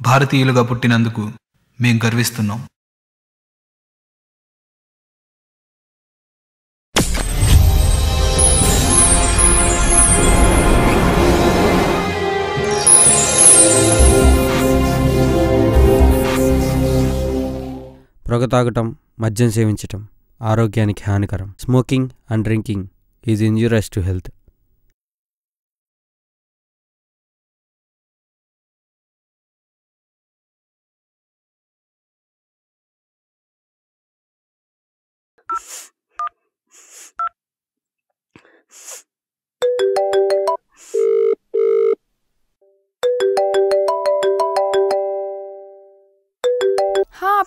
భారతీయులుగా పుట్టినందుకు మేం గర్విస్తున్నాం. పొగ తాగటం, మద్యం సేవించటం ఆరోగ్యానికి హానికరం. Smoking and drinking is injurious to health.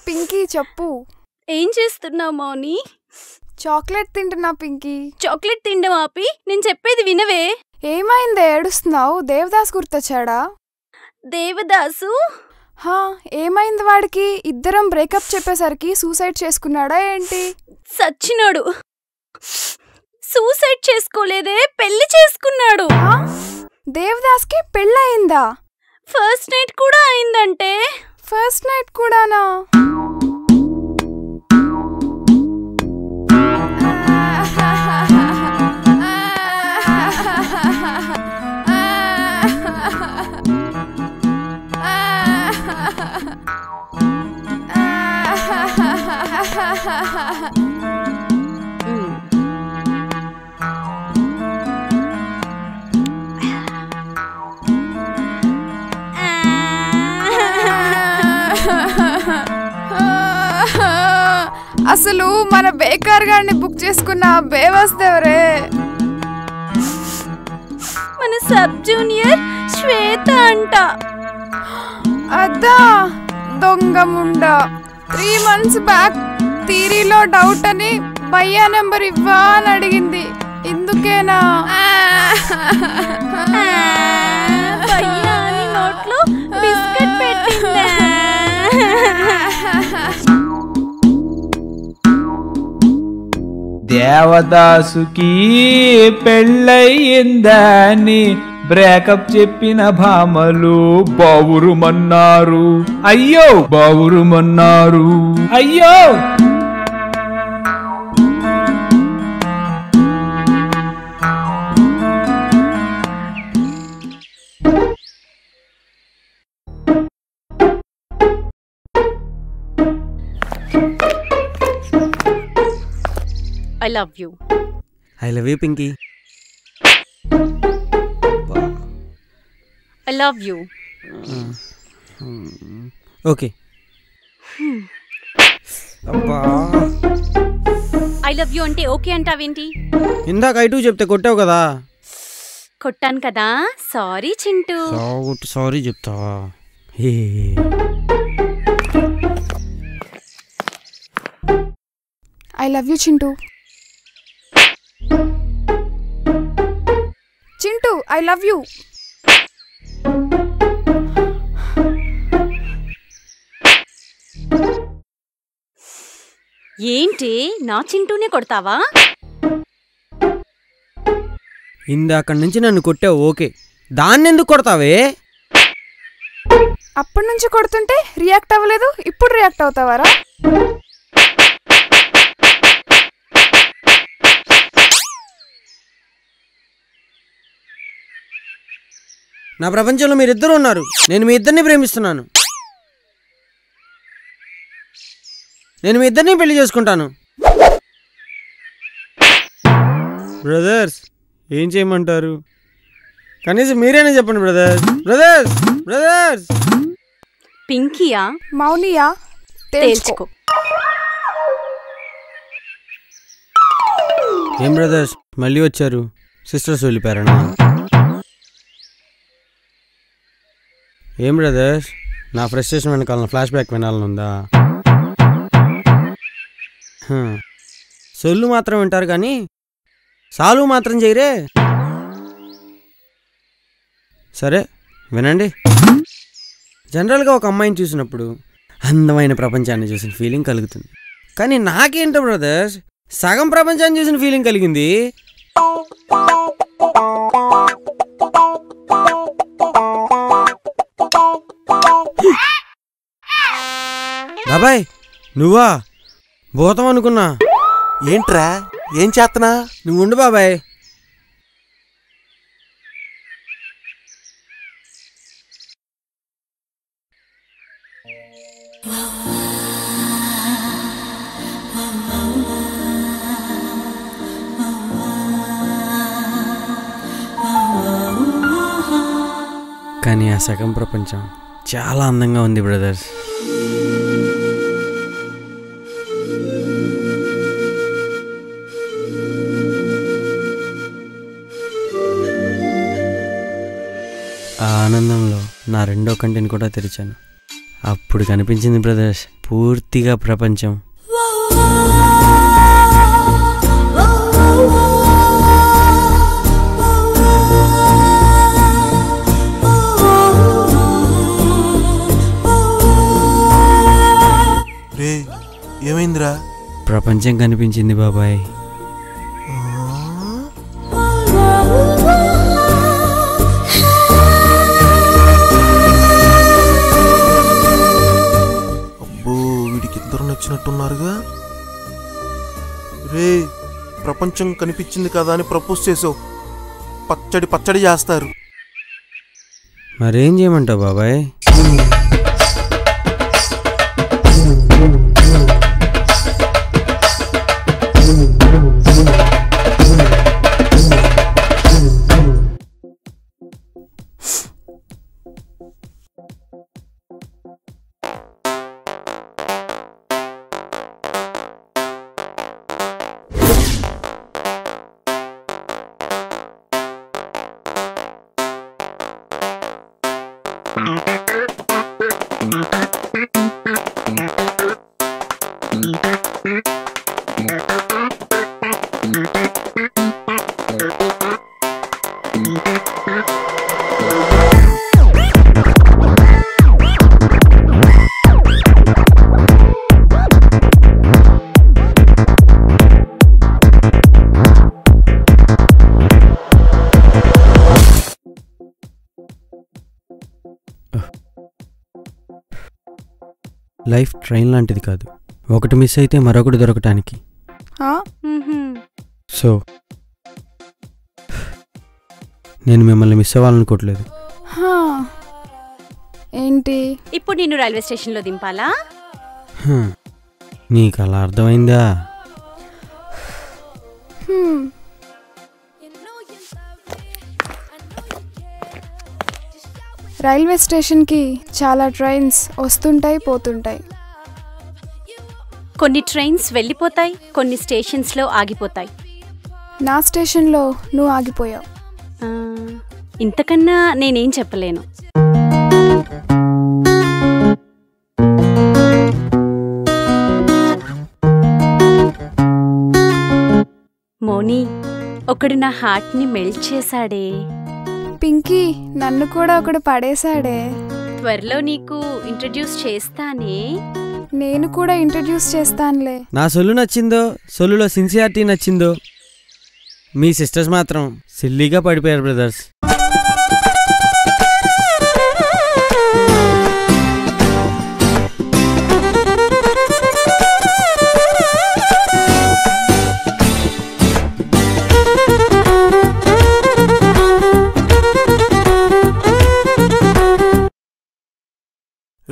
Pinky చెప్పు. ఏం చేస్తున్నావు మౌని? చాక్లెట్ తింటున్నా పింకీ. చాక్లెట్ తిండం ఆపి నేను చెప్పేది వినవే. ఏమైందే ఏడుస్తున్నావు? దేవదాస్ గుర్తొచ్చాడా? దేవదాసు? ఏమైంది వాడికి? ఇద్దరం బ్రేకప్ చెప్పేసరికి సూసైడ్ చేసుకున్నాడా ఏంటి? సచ్చినాడు. సూసైడ్ చేసుకోలేదే, పెళ్లి చేసుకున్నాడు. దేవదాస్కి పెళ్ళయిందా? ఫస్ట్ నైట్ కూడా అయిందంటే. ఫస్ట్ నైట్ కూడానా? అసలు మన బేకర్ గారిని బుక్ చేసుకున్న బేవస్తెవరే? మన సబ్ జూనియర్ శ్వేత అంట. అదా దొంగముండ. 3 months బ్యాక్ థియరీలో డౌట్ అని భయ్యా నెంబర్ ఇవ్వా అని అడిగింది. ఇందుకేనా? భయ్యా అని నోట్లో బిస్కెట్ పెట్టిందా? దేవదాసుకి పెళ్ళయిందని బ్రేకప్ చెప్పిన భామలు బావురుమన్నారు. అయ్యో బావురుమన్నారు. అయ్యో I love you. I love you, Pinky. I love you. Okay. అబ్బా, I love you అంటే ఓకే అంటావేంటి? ఇందాక I2 చెప్తే కొట్టావు కదా. కొట్టాను కదా. సారీ చింటూ. సారీ చెప్తావా? I love you Chintu. Chintu I love you. ఏంటి నా చింటూనే కొడతావా? ఇందాక నుంచి నన్ను కొట్టావు ఓకే, దాన్ని ఎందుకు కొడతావే? అప్పటి నుంచి కొడుతుంటే రియాక్ట్ అవ్వలేదు, ఇప్పుడు రియాక్ట్ అవుతావారా? నా ప్రపంచంలో మీరిద్దరు ఉన్నారు, నేను మీ ఇద్దరిని ప్రేమిస్తున్నాను, నేను మీ ఇద్దరిని పెళ్లి చేసుకుంటాను. బ్రదర్స్ ఏం చేయమంటారు? కనీసం మీరేనా చెప్పండి బ్రదర్స్. బ్రదర్స్ బ్రదర్స్ పింకీయా మౌనియా తేల్చుకో. ఏం బ్రదర్స్ మళ్ళీ వచ్చారు? సిస్టర్స్ వెళ్ళిపోయారనా? ఏం బ్రదర్స్ నా ఫ్రస్ట్రేషన్ వెనకాల ఫ్లాష్ బ్యాక్ వినాలనుందా? సొల్లు మాత్రం వింటారు కానీ సాల్వ్ మాత్రం చేయరే. సరే వినండి. జనరల్గా ఒక అమ్మాయిని చూసినప్పుడు అందమైన ప్రపంచాన్ని చూసిన ఫీలింగ్ కలుగుతుంది. కానీ నాకేంటో బ్రదర్స్ సగం ప్రపంచాన్ని చూసిన ఫీలింగ్ కలిగింది. బాబాయ్ నువ్వా? భూతం అనుకున్నా. ఏంట్రా ఏం చేస్తున్నా? నువ్వు ఉండు బాబాయ్. కానీ ఆ సగం ప్రపంచం చాలా అందంగా ఉంది బ్రదర్స్. ఆ ఆనందంలో నా రెండో కంటిని కూడా తెరిచాను. అప్పుడు కనిపించింది బ్రదర్స్ పూర్తిగా ప్రపంచం. రే ఏమైందిరా? ప్రపంచం కనిపించింది బాబాయ్. అబ్బో వీడికి ఇద్దరు నచ్చినట్టున్నారుగా. రే ప్రపంచం కనిపించింది కదా అని ప్రపోజ్ చేసావు, పచ్చడి పచ్చడి చేస్తారు. మరేం చేయమంటావు బాబాయ్? లైఫ్ ట్రైన్ లాంటిది కాదు, ఒకటి మిస్ అయితే మరొకటి దొరకటానికి. సో నేను మిమ్మల్ని మిస్ అవ్వాలనుకోవట్లేదు. ఏంటి ఇప్పుడు నిన్ను రైల్వే స్టేషన్లో దింపాలా? నీకు అలా అర్థమైందా? రైల్వే స్టేషన్కి చాలా ట్రైన్స్ వస్తుంటాయి పోతుంటాయి. కొన్ని ట్రైన్స్ వెళ్ళిపోతాయి, కొన్ని స్టేషన్స్లో ఆగిపోతాయి. నా స్టేషన్లో నువ్వు ఆగిపోయావు. ఇంతకన్నా నేనేం చెప్పలేను. మోనీ, ఒకడు నా హార్ట్ని మెల్ట్ చేశాడే. పింకీ, నన్ను కూడా ఒకడు పడేశాడే. త్వరలో నీకు ఇంట్రడ్యూస్ చేస్తానే. నేను కూడా ఇంట్రడ్యూస్ చేస్తానులే. నా సొల్లు నచ్చిందో, సొల్లులో సిన్సియారిటీ నచ్చిందో, మీ సిస్టర్స్ మాత్రం సిల్లీగా పడిపోయారు బ్రదర్స్.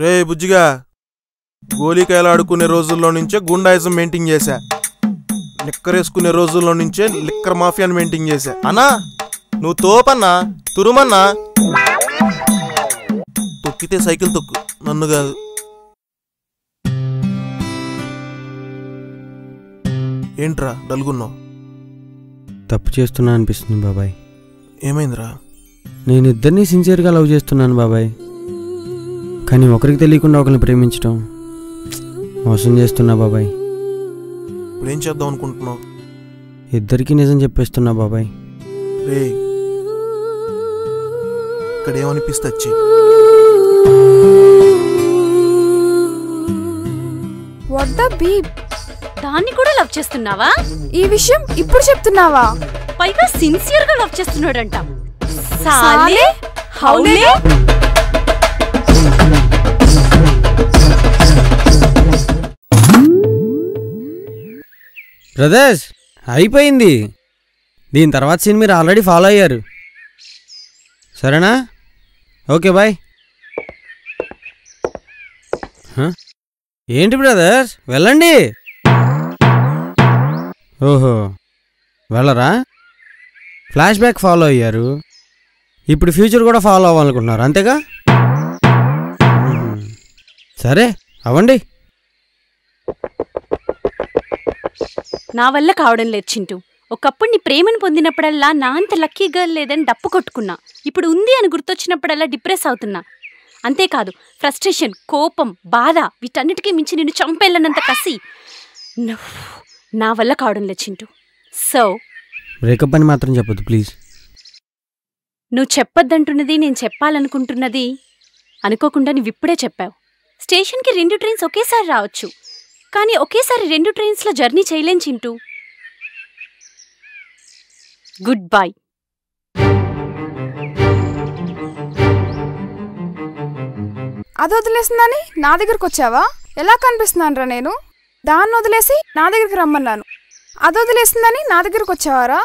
రే బుజ్జిగా, గోలీకాయలు ఆడుకునే రోజుల్లో నుంచే గుండాయిజం మెయింటైన్ చేశా. లిక్కర్ వేసుకునే రోజుల్లో నుంచే లిక్కర్ మాఫియాని మెయింటైన్ చేశా. అన్నా నువ్వు తోపన్నా, తురుమన్నా. తొక్కితే సైకిల్ తొక్కు, నన్ను కాదు. ఏంట్రా డల్గున్నావు? తప్పు చేస్తున్నా అనిపిస్తుంది బాబాయ్. ఏమైందిరా? నేను ఇద్దరినీ సిన్సియర్గా లవ్ చేస్తున్నాను బాబాయ్. కానీ ఒకరికి తెలియకుండా ఒకరిని ప్రేమించడం మోసం చేస్తున్నా బాబాయ్. ఇప్పుడేం చేద్దాం అనుకుంటున్నావు? ఇద్దరికీ నిజం చెప్పేస్తున్నా బాబాయ్. రే ఇక్కడ ఏమనిపిస్తే వచ్చి. What the beep? దాన్ని కూడా లవ్ చేస్తున్నావా? ఈ విషయం ఇప్పుడు చెప్తున్నావా? పైగా సిన్సియర్ గా లవ్ చేస్తున్నాడంట. సాలే హౌలే. బ్రదర్స్ అయిపోయింది. దీని తర్వాత సీన్ మీరు ఆల్రెడీ ఫాలో అయ్యారు. సరేనా? Okay bye. ఏంటి బ్రదర్స్ వెళ్ళండి. ఓహో వెళ్ళరా? ఫ్లాష్ బ్యాక్ ఫాలో అయ్యారు, ఇప్పుడు ఫ్యూచర్ కూడా ఫాలో అవ్వాలనుకుంటున్నారు అంతేగా? సరే అవ్వండి. నా వల్ల కావడం లేదు చింటూ. ఒకప్పుడు నీ ప్రేమను పొందినప్పుడల్లా నా అంత లక్కీ గర్ల్ లేదని డప్పు కొట్టుకున్నా. ఇప్పుడు ఉంది అని గుర్తొచ్చినప్పుడల్లా డిప్రెస్ అవుతున్నా. అంతేకాదు ఫ్రస్ట్రేషన్, కోపం, బాధ వీటన్నిటికీ మించి నిన్ను చంపేళ్ళనంత కసి నా వల్ల కావడం లేదు చింటూ. సో బ్రేకప్ అని మాత్రం చెప్పొద్దు ప్లీజ్. నువ్వు చెప్పొద్దంటున్నది నేను చెప్పాలనుకుంటున్నది అనుకోకుండా నువ్విప్పుడే చెప్పావు. స్టేషన్కి 2 ట్రైన్స్ ఒకేసారి రావచ్చు, కానీ ఒకేసారి 2 ట్రైన్స్లో జర్నీ చేయలేం చింటూ. Good bye. అది వదిలేసిందని నా దగ్గరకు వచ్చావా? ఎలా కనిపిస్తున్నాను రా నేను? దాన్ని వదిలేసి నా దగ్గరికి రమ్మన్నాను. అది వదిలేసిందని నా దగ్గరకు వచ్చావారా?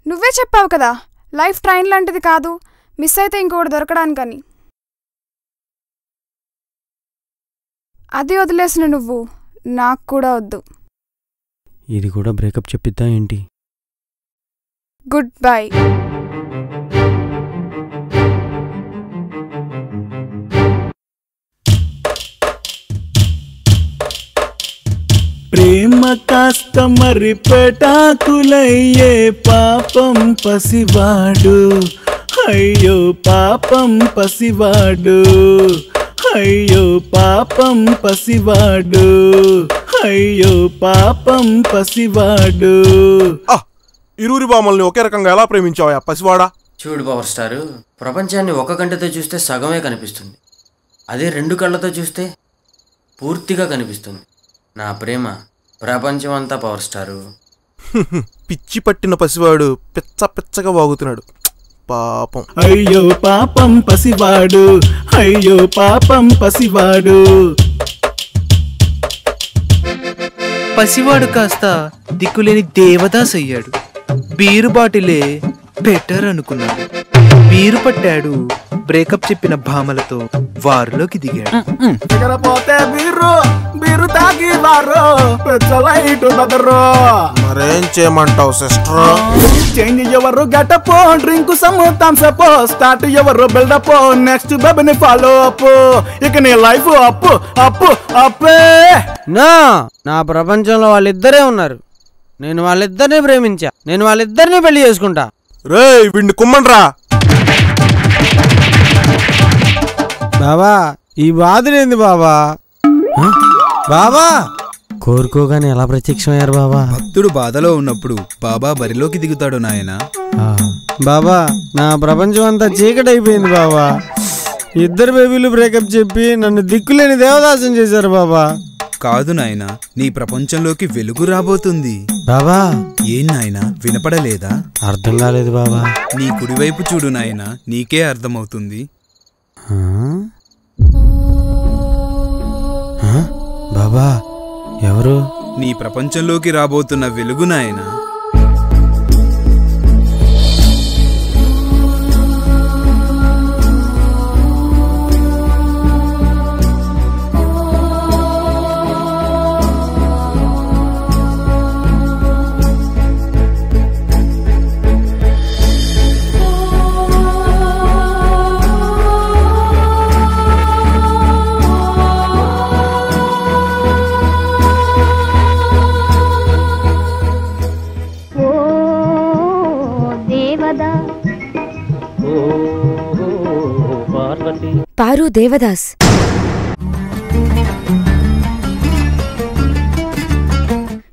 నువ్వే చెప్పావు కదా లైఫ్ ట్రైన్ లాంటిది కాదు, మిస్ అయితే ఇంకొకటి దొరకడానికని. అది వదిలేసిన నువ్వు నాకు కూడా వద్దు. ఇది కూడా బ్రేకప్ చెప్పిద్దా ఏంటి? Good bye. ప్రేమ కాస్త మరి పెటాకులయ్యే పాపం పసివాడు, అయ్యో పాపం పసివాడు, అయ్యో పాపం పసివాడు, అయ్యో పాపం పసివాడు. ఇరువురి బామల్ని ఒకే రకంగా ఎలా ప్రేమించావా పసివాడా? చూడు పవర్ స్టార్, ప్రపంచాన్ని ఒక కంటితో చూస్తే సగమే కనిపిస్తుంది, అదే 2 కళ్ళతో చూస్తే పూర్తిగా కనిపిస్తుంది. నా ప్రేమ ప్రపంచం అంతా పవర్ స్టారు. పిచ్చి పట్టిన పసివాడు పిచ్చ పిచ్చగా వాగుతున్నాడు పాపం. అయ్యో పాపం పసివాడు, అయ్యో పాపం పసివాడు. పసివాడు కాస్త దిక్కులేని దేవదాస్ అయ్యాడు. బీరు బాటిలే బెటర్ అనుకున్నాడు. బీరు పట్టాడు, బ్రేకప్ చెప్పిన భామలతో వారిలోకి దిగాడు. మరేం చేయమంటావు సిస్టర్? చేంజ్ ఎవరు గెటపో, drink some Thums Up, start ఎవరు బిల్డప్, నెక్స్ట్ బెబిని ఫాలో అప్. ఇక నీ లైఫ్ అప్పు అప్పు అప్పే. నా ప్రపంచంలో వాళ్ళిద్దరే ఉన్నారు, నేను వాళ్ళిద్దరిని ప్రేమించా, నేను వాళ్ళిద్దరిని పెళ్లి చేసుకుంటా. రే వీడిని కుమ్మండ్రా బాబా. ఈ బాధలేంది బాబా? బాబా కోరుకోగానే ఎలా ప్రత్యక్షమయ్యారు బాబా? భక్తుడు బాధలో ఉన్నప్పుడు బాబా బరిలోకి దిగుతాడు నాయనా. బాబా నా ప్రపంచం అంతా చీకటైపోయింది బాబా. 2 బేబీలు బ్రేకప్ చెప్పి నన్ను దిక్కులేని దేవదాసం చేశారు బాబా. కాదు నాయనా, నీ ప్రపంచంలోకి వెలుగు రాబోతుంది. బాబా ఏం నాయనా వినపడలేదా? అర్థం కాలేదు బాబా. నీ కుడివైపు చూడు నాయనా, నీకే అర్థమవుతుంది. బాబా ఎవరు? నీ ప్రపంచంలోకి రాబోతున్న వెలుగు నాయనా. పారు దేవదాస్.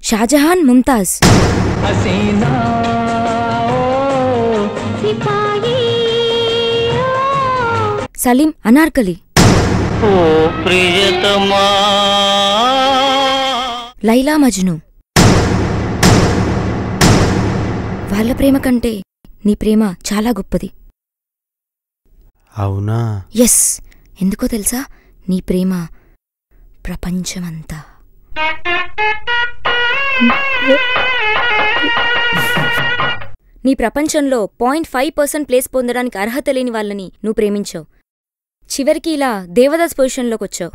షాజహాన్ ముంతాజ్. సలీం అనార్కలి. లైలా మజ్ను. వాళ్ళ ప్రేమ కంటే నీ ప్రేమ చాలా గొప్పది. అవునా? ఎస్. ఎందుకో తెలుసా? నీ ప్రేమ ప్రపంచమంతా. నీ ప్రపంచంలో 0.5% ప్లేస్ పొందడానికి అర్హత లేని వాళ్ళని నువ్వు ప్రేమించావు. చివరికి ఇలా దేవదాస్ పొజిషన్లోకి వచ్చావు.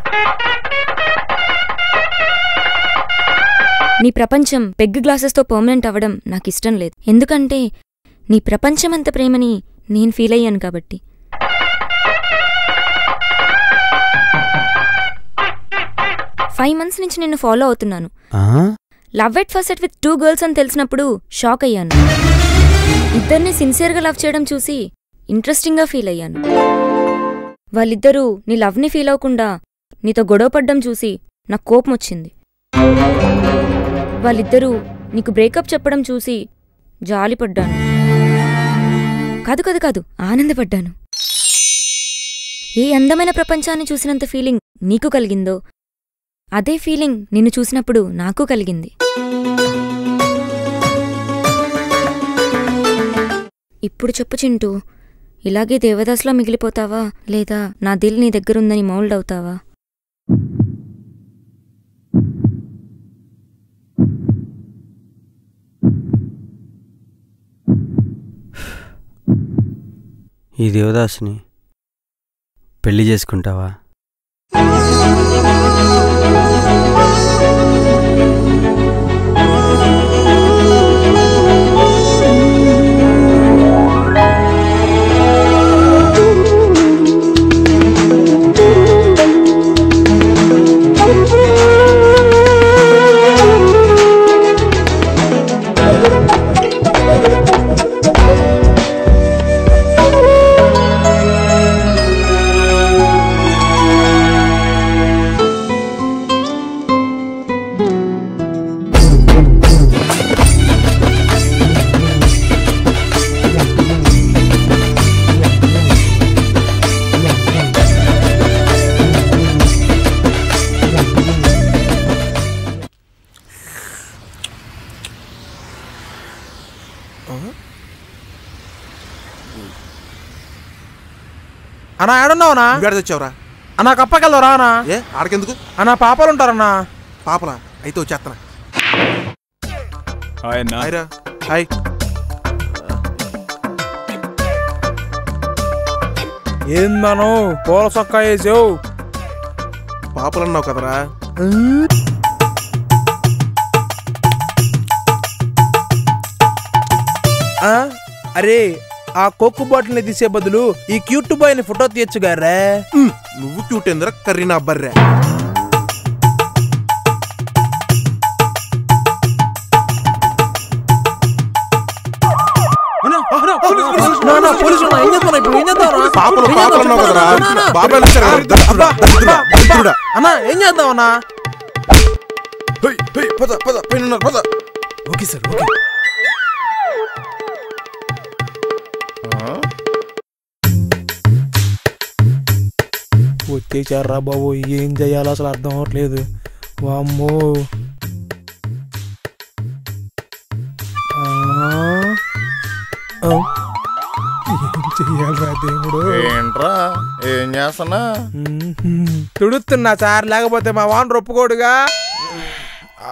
నీ ప్రపంచం పెగ్ గ్లాసెస్తో పర్మనెంట్ అవ్వడం నాకిష్టం లేదు. ఎందుకంటే నీ ప్రపంచమంత ప్రేమని నేను ఫీల్ అయ్యాను కాబట్టి. ఫైవ్ మంత్స్ నుంచి నిన్ను ఫాలో అవుతున్నాను. Love at first set with 2 girls అని తెలిసినప్పుడు షాక్ అయ్యాను. ఇద్దరిని సిన్సియర్గా లవ్ చేయడం చూసి ఇంట్రెస్టింగ్గా ఫీల్ అయ్యాను. వాళ్ళిద్దరూ నీ లవ్ని ఫీల్ అవ్వకుండా నీతో గొడవపడ్డం చూసి నాకు కోపం వచ్చింది. వాళ్ళిద్దరూ నీకు బ్రేకప్ చెప్పడం చూసి జాలిపడ్డాను. కాదు ఆనందపడ్డాను. ఏ అందమైన ప్రపంచాన్ని చూసినంత ఫీలింగ్ నీకు కలిగిందో అదే ఫీలింగ్ నిన్ను చూసినప్పుడు నాకు కలిగింది. ఇప్పుడు చెప్పు చింటూ, ఇలాగే దేవదాస్లా మిగిలిపోతావా లేదా నా దిల్ నీ దగ్గరుందని మౌల్డ్ అవుతావా? ఈ దేవదాసుని పెళ్లి చేసుకుంటావా? అన్నా ఏడున్నావునా? ఇంకేడ తెచ్చావురా? అన్నా కప్పకెళ్దావురా అన్నా? ఏ ఆడకెందుకు? అన్నా పాపలు ఉంటారన్నా. పాపలా? అయితే వచ్చేత్తనా. హాయ్ రా. హాయ్. ఏందను పూల సొక్కా వేసావు? పాపలన్నావు కదరా. అరే ఆ కోక్కు బాటిల్ని తీసే బదులు ఈ క్యూట్ బాయ్ ని ఫోటో తీయచ్చుగారా. నువ్వు క్యూట్ ఏందిరా కర్రీనా బర్రె. అన్నా ఏం చేద్దామన్నా? Okay sir okay. వచ్చేసారా బాబు, ఏం చెయ్యాలో అసలు అర్థం అవ్వట్లేదు. వామ్మో ఏం చెయ్యాలరా దేవుడు? ఏంట్రా ఏం చేస్తున్నా? తుడుతున్నా సార్, లేకపోతే మా వాన్ ఒప్పుకోడుగా.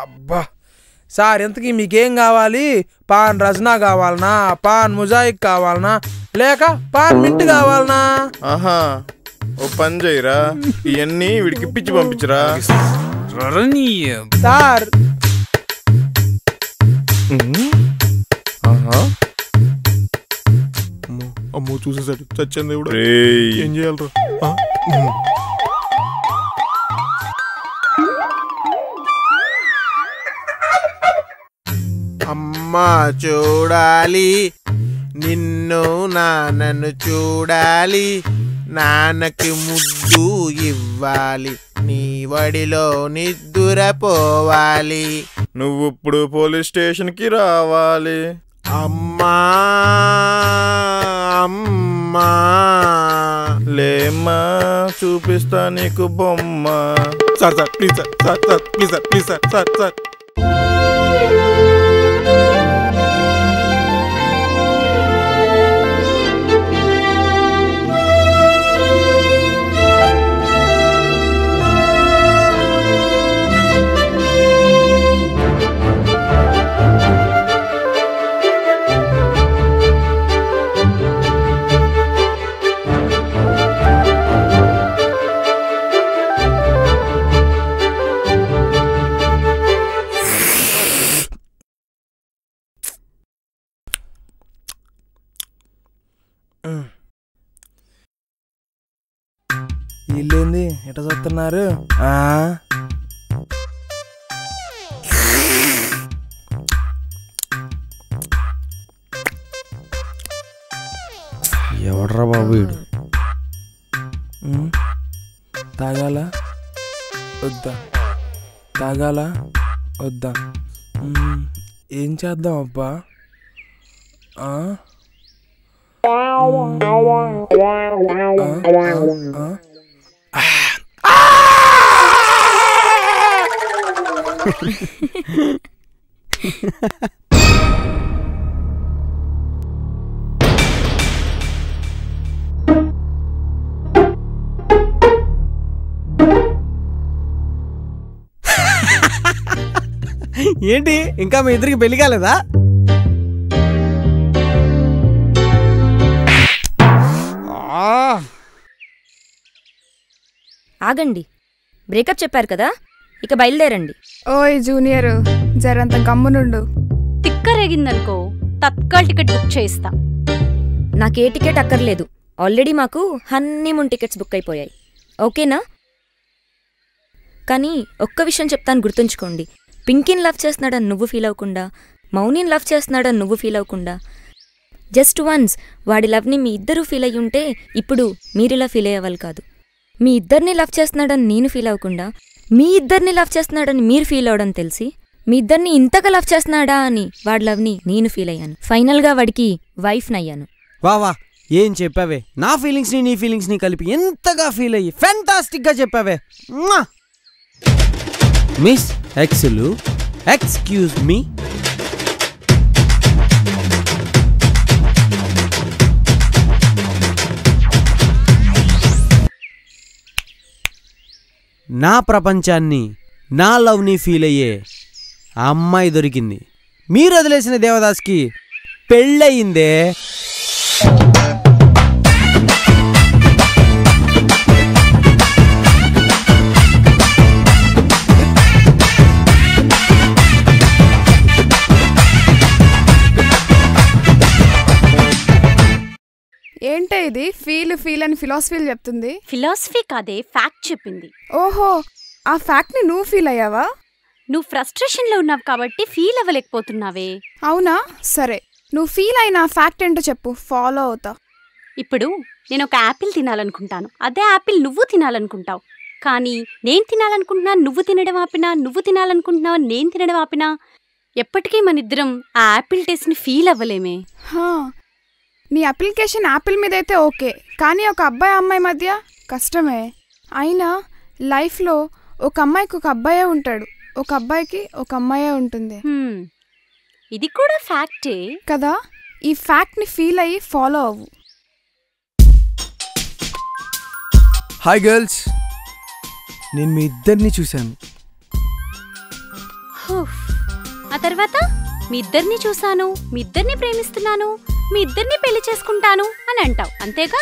అబ్బా సార్, ఎంతకీ మీకేం కావాలి? పాన్ రజనా కావాలనా, పాన్ ముజాయిక్ కావాలనా, లేక పాన్ మింట్ కావాలనా? ఆహా ఓ పని చేయరా, ఇవన్నీ వీడికి పిచ్చి పంపించరా. సార్ అమ్మో చూసేసాడు, చచ్చింది ఇప్పుడు. ఏం చేయాలరా? అమ్మా చూడాలి నిన్ను, నాన్నను చూడాలి, నాన్నకి ముద్దు ఇవ్వాలి, నీ వడిలో నిద్దురపోవాలి. నువ్వు ఇప్పుడు పోలీస్ స్టేషన్ కి రావాలి. అమ్మా అమ్మా లేమ్మా చూపిస్తా నీకు బొమ్మ. Sir sir please sir, sir sir please sir, please sir, sir sir. వీళ్ళేంది ఎట చూస్తున్నారు? ఎవడ్రా బాబు వీడు? తాగాల వద్దా? తాగాల వద్దా? ఏం చేద్దాం అబ్బా? ఏంటి ఇంకా మీ ఇద్దరికి పెళ్లి కాలేదా? ఆగండి, బ్రేకప్ చెప్పారు కదా, ఇక బయలుదేరండి. ఓయ్ జూనియర్, జరంత గమ్మునుండు. తిక్కరేగిందనుకో తత్కాల్ టికెట్ బుక్ చేయిస్తా. నాకే టికెట్ అక్కర్లేదు, ఆల్రెడీ మాకు హన్నీమూన్ టికెట్స్ బుక్ అయిపోయాయి. ఓకేనా? కానీ ఒక్క విషయం చెప్తాను, గుర్తుంచుకోండి. పింకీని లవ్ చేస్తున్నాడని నువ్వు ఫీల్ అవ్వకుండా, మౌనిని లవ్ చేస్తున్నాడని నువ్వు ఫీల్ అవ్వకుండా, జస్ట్ వన్స్ వాడి లవ్ని మీ ఇద్దరూ ఫీల్ అయ్యి ఉంటే ఇప్పుడు మీరిలా ఫీల్ అయ్యేవాళ్ళు కాదు. మీ ఇద్దరిని లవ్ చేస్తున్నాడని నేను ఫీల్ అవ్వకుండా, మీ ఇద్దరిని లవ్ చేస్తున్నాడని మీరు ఫీల్ అవడం తెలిసి, మీ ఇద్దరిని ఇంతగా లవ్ చేస్తున్నాడా అని వాడి లవ్ని నేను ఫీల్ అయ్యాను. ఫైనల్గా వాడికి వైఫ్ని అయ్యాను. వా వా, ఏం చెప్పావే? నా ఫీలింగ్స్ని నీ ఫీలింగ్స్ని కలిపి ఎంతగా ఫీల్ అయ్యి ఫ్యాంటాస్టిక్గా చెప్పావే. Miss ఎక్స్లు, excuse me. నా ప్రపంచాన్ని, నా లవ్ని ఫీల్ అయ్యే ఆ అమ్మాయి దొరికింది. మీరు వదిలేసిన దేవదాస్కి పెళ్ళయిందే. ఏంటే ఇది ఫీల్ ఫీల్ అని ఫిలాసఫీలు చెప్తుంది? ఫిలాసఫీ కాదే, ఫ్యాక్ట్ చెప్పింది. ఓహో, ఆ ఫ్యాక్ట్ ని నువ్వు ఫీల్ అయ్యావా? నువ్వు ఫ్రస్ట్రేషన్లో ఉన్నావు కాబట్టి ఫీల్ అవ్వలేకపోతున్నావే. అవునా? సరే, నువ్వు ఫీల్ అయిన ఫ్యాక్ట్ ఏంటో చెప్పు, ఫాలో అవుతా. ఇప్పుడు నేను ఒక యాపిల్ తినాలనుకుంటాను, అదే యాపిల్ నువ్వు తినాలనుకుంటావు. కానీ నేను తినాలనుకుంటున్నా నువ్వు తినడం ఆపినా, నువ్వు తినాలనుకుంటున్నావు నేను తినడం ఆపినా, ఎప్పటికీ మన ఇద్దరం ఆ యాపిల్ టేస్ట్ని ఫీల్ అవ్వలేమే. నీ అప్లికేషన్ యాపిల్ మీద అయితే ఓకే, కానీ ఒక అబ్బాయి అమ్మాయి మధ్య కష్టమే. అయినా లైఫ్లో ఒక అమ్మాయికి ఒక అబ్బాయే ఉంటాడు, ఒక అబ్బాయికి ఒక అమ్మాయే ఉంటుంది. ఇది కూడా ఫ్యాక్టే కదా. ఈ ఫ్యాక్ట్ని ఫీల్ అయ్యి ఫాలో అవ్వు. హాయ్ గర్ల్స్, నేను మీ ఇద్దరిని చూశాను. ఆ తర్వాత మీ ఇద్దరిని చూశాను, మీ ఇద్దరిని ప్రేమిస్తున్నాను, మీ ఇద్దరిని పెళ్లి చేసుకుంటాను అని అంటావు, అంతేగా?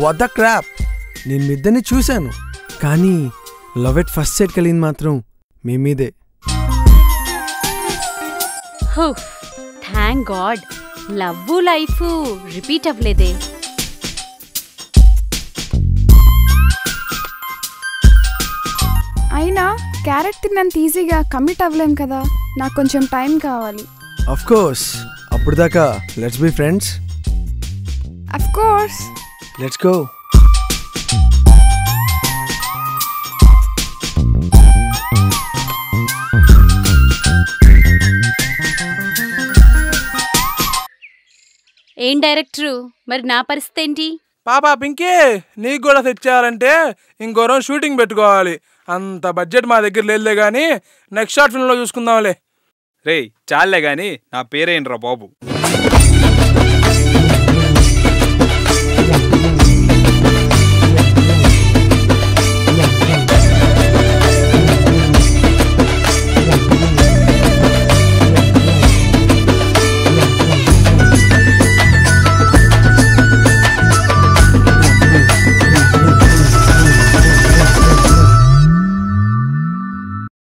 What the crop. నేను మీ ఇద్దరిని చూశాను, కానీ లవ్ ఎట్ ఫస్ట్ సైట్ కలిగింది మాత్రం మీ మీదే. Thank God, love life repeat అవ్వలేదే. అయినా క్యారెట్ తిన్నంత ఈజీగా కమిట్ అవ్వలేం కదా, నాకు కొంచెం టైం కావాలి. ఆఫ్ కోర్స్, అప్పుడు దాకా let's be friends. Of course, let's go. ఏం డైరెక్టరు, మరి నా పరిస్థితి ఏంటి? పాపా పింకీ, నీకు కూడా సెట్ చేయాలంటే ఇంకో రోజు షూటింగ్ పెట్టుకోవాలి. అంత బడ్జెట్ మా దగ్గర లేదులే కానీ నెక్స్ట్ షార్ట్ ఫిల్మ్లో చూసుకుందాంలే. రేయ్ చాలే గాని నా పేరేంట్రా బాబు.